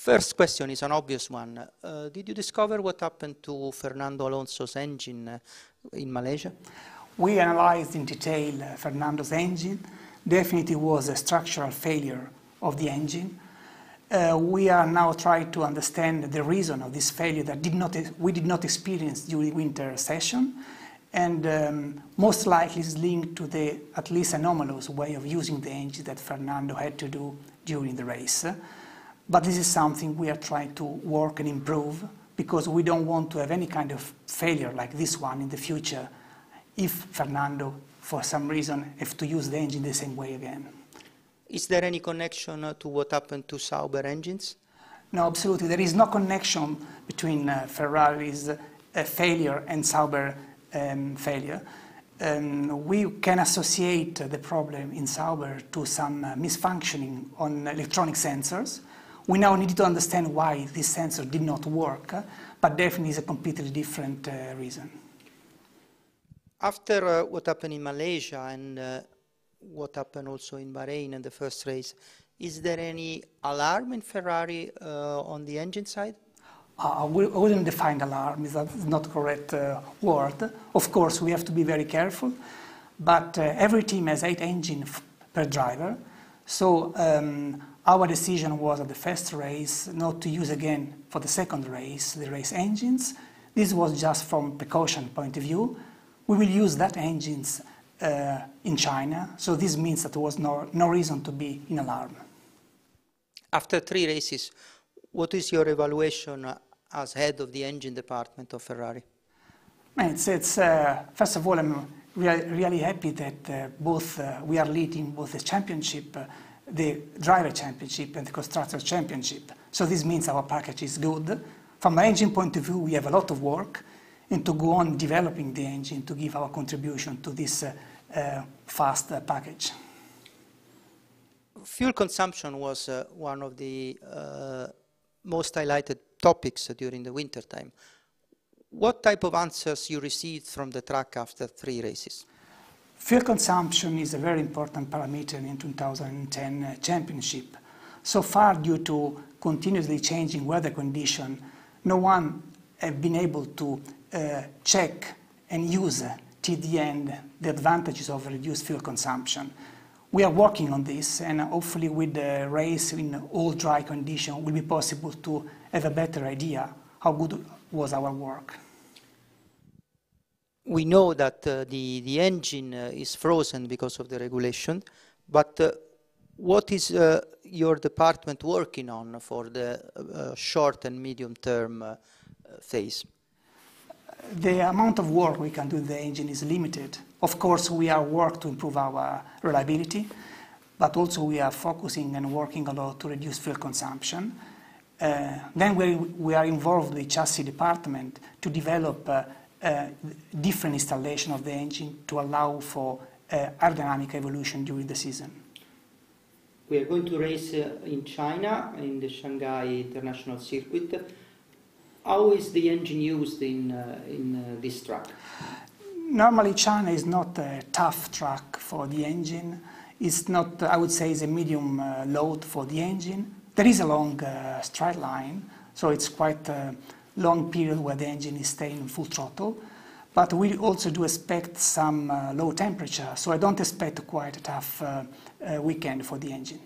First question is an obvious one. Did you discover what happened to Fernando Alonso's engine in Malaysia? We analyzed in detail Fernando's engine. Definitely was a structural failure of the engine. We are now trying to understand the reason of this failure that we did not experience during winter session, and most likely is linked to the at least anomalous way of using the engine that Fernando had to do during the race. But this is something we are trying to work and improve, because we don't want to have any kind of failure like this one in the future if Fernando, for some reason, has to use the engine the same way again. Is there any connection to what happened to Sauber engines? No, absolutely. There is no connection between Ferrari's failure and Sauber failure. We can associate the problem in Sauber to some misfunctioning on electronic sensors. We now need to understand why this sensor did not work, but definitely is a completely different reason. After what happened in Malaysia and what happened also in Bahrain in the first race, is there any alarm in Ferrari on the engine side? I wouldn't define alarm, that's not the correct word. Of course, we have to be very careful, but every team has 8 engines per driver. So our decision was at the first race not to use again for the second race the race engines. This was just from precaution point of view. We will use that engines in China, so this means that there was no reason to be in alarm. After 3 races, what is your evaluation as head of the engine department of Ferrari? First of all, I'm really happy that we are leading both the championship, the driver championship and the constructor championship. So this means our package is good. From the engine point of view, we have a lot of work, and to go on developing the engine to give our contribution to this fast package. Fuel consumption was one of the most highlighted topics during the winter time. What type of answers you received from the track after 3 races? Fuel consumption is a very important parameter in 2010 championship. So far, due to continuously changing weather conditions, no one has been able to check and use till the end the advantages of reduced fuel consumption. We are working on this, and hopefully with the race in all dry conditions, it will be possible to have a better idea how good was our work. We know that the engine is frozen because of the regulation, but what is your department working on for the short and medium term phase? The amount of work we can do with the engine is limited. Of course, we are working to improve our reliability, but also we are focusing and working a lot to reduce fuel consumption. Then we are involved with the chassis department to develop different installation of the engine to allow for aerodynamic evolution during the season. We are going to race in China, in the Shanghai International Circuit. How is the engine used in this track? Normally, China is not a tough track for the engine. It's not, I would say, it's a medium load for the engine. There is a long straight line, so it's quite a long period where the engine is staying full throttle. But we also do expect some low temperature, so I don't expect quite a tough weekend for the engine.